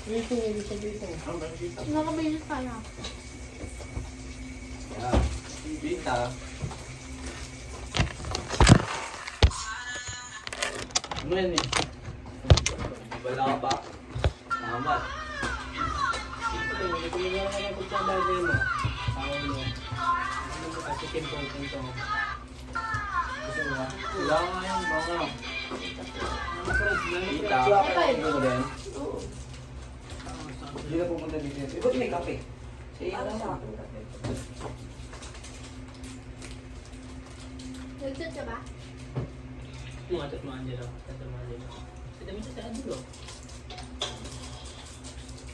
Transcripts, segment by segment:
Dito, dito, dito. Nakabilis tayo. Yan. Bita. Ano yan eh? Wala ka ba? Salamat. Ito, kumagawa ka ng pagkabagay mo. Tawag mo. Ano mo kasi kimpong ito. Gusto mo ba? Wala nga yung mga. Bita. Ano mo din? Oo. Hindi na pupunta dito. Ba't may kape? Siya Ano lang sa sa akin? Nagchat ka ba? mga tat mga Angelo. Tat mga Angelo. Sa dami sa Angelo.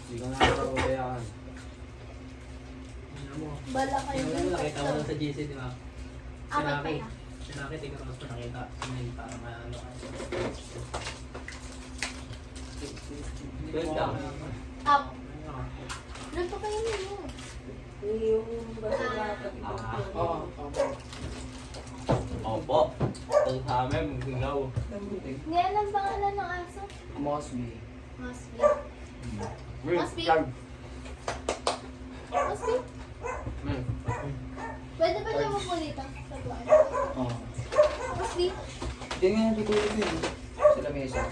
Hindi ko nakakaroon. Ano mo? Bala kayo Yung dun nakita mo lang sa GC, di ba? Si Apat pa Rocky. yan. Si Rocky, tingnan ko sa nakita. Sinil para maano ka. Ganda. Up. Doon pa kayo nyo. Oo. Opo. Ito sa amin, magsigaw. Ngayon ang pangalan ng aso? Mosby. Mosby. Wait, Mosby? tag. Mosby? Hmm. Pwede ba niya mo dito? Sa buwan? Oo. Mosby? Hindi nga hindi ko yun. Sa lamesa.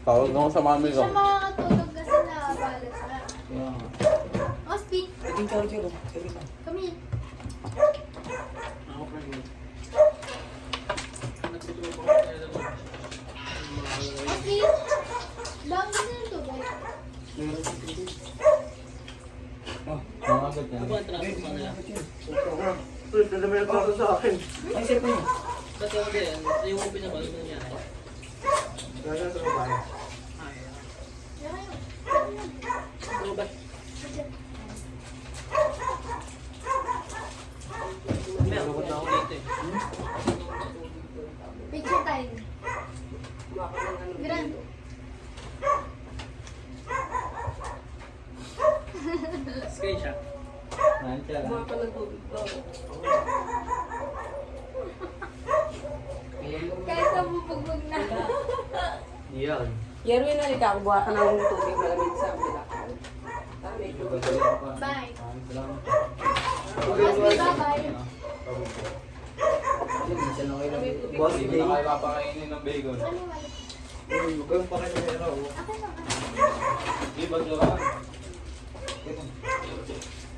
Tawag ako sa mami Hindi siya makakatulog kasi nakabalat siya. Kaya nga. Mosby? Pwedeng charger oh. Sabi ka. Come here. Ako pa rin. Mosby? Dami na yung tubig. Meron sa tubig. Oh. Nakagat yan. Ako ang traso pa nila. Wait, nadami na tawag sa akin. Ay, siya po yun. Ba't yung ganyan? Yung open na ba? Ano nangyari? Gano'n sa babae. Ay, Yan kayo. ano ba? Meron ko na ako dito eh. Picture time. Grand. Screenshot. Nandiyan lang. Kahit nabubugbog na. Yan. Yerwin, halika. Buha ka ng tubig malamig sa bilakal. Tama, Bye. Salamat. Mosby, bye-bye. Boss, hindi na kayo papakainin ng bacon. Ano wala? Huwag kayong pakainin na Akin lang. Di ba dyan?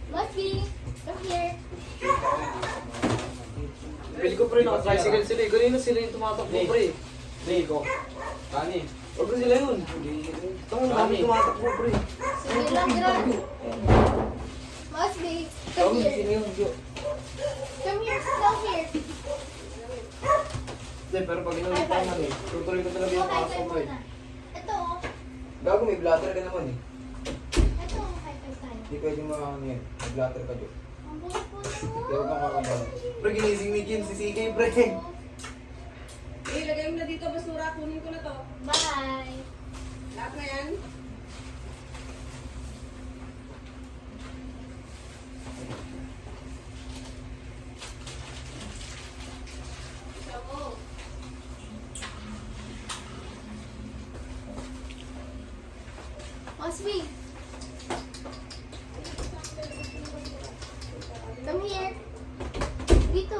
Mosby, come here. Pili ko pre, naka-tricycle sila eh. Ganun sila yung tumatakbo pre. Bacon. Kani. Huwag sila yun. Ito ang dami tumatakbo pre. Sige lang, Grand. Mosby, come Huwag here. sila yun. Come here, sit down here. Hindi, pero pag inulit naman eh. Tutuloy ko talaga yung High kaso five ko eh. muna. Ito, oh. Gago, may blatter ka naman eh. Ito, high five tayo. Hindi pwede ano yan. May blatter ka dyan. Ang buhok po Hindi, huwag kang kakabahan. Pre, ginising ni Kim si CK pre. Ilagay mo na dito, basura. Kunin ko na to. Bye. Lahat na yan. Mosby. Come here. Dito.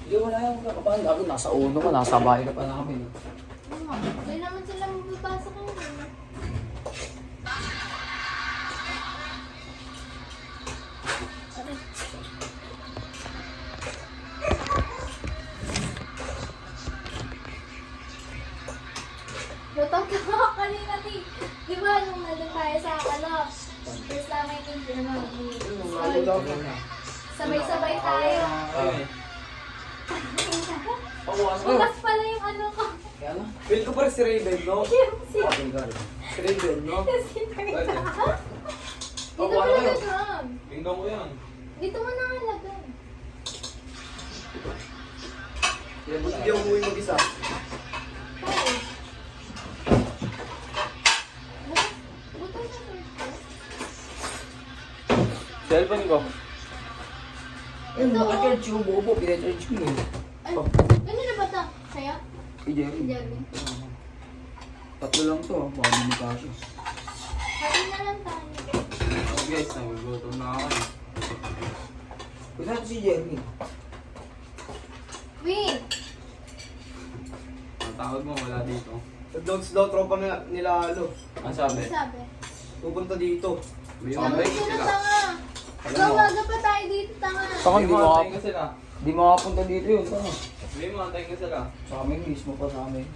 Hindi, wala yung kakabahan. Gago, nasa uno ka. Nasa bahay ka pa namin. Hindi naman sila mababasa kayo. Natatawa ka kanina ni. Di ba nung nandun tayo sa first time I think sabay-sabay tayo. Bukas pala yung ano ko. Kaya na. Feel ko pa rin si Raven, no? Si Si Raven, no? Dito Ako, mo ano yun? nalagyan. Tingnan ko yan. Dito mo nalagyan. Yan, buti di ako umuwi mag-isa. Bakit? Buto sa first class. Cellphone ko. Eh, naka-charge yung bobo. Pina-charge ko eh. Ay, kanina ba ito? Sa'yo? Si Jerry. Jeremy. Tatlo lang to. Baka hindi kasha. Hatiin na lang guys, nagugutom na ako eh. Kung saan si Jeremy? Win! Ang tawag mo, wala dito. Nag-dogs daw tropa nila Alo. Ang sabi? Sabi. Pupunta dito. May Sabi mga sila sila. tanga. Alam mo. Gawaga pa tayo dito, tanga. Tanga, May di mga tayo ka sila. Di makapunta dito yun. Tama. May mga tayo ka sila. Sa amin, mismo pa sa amin.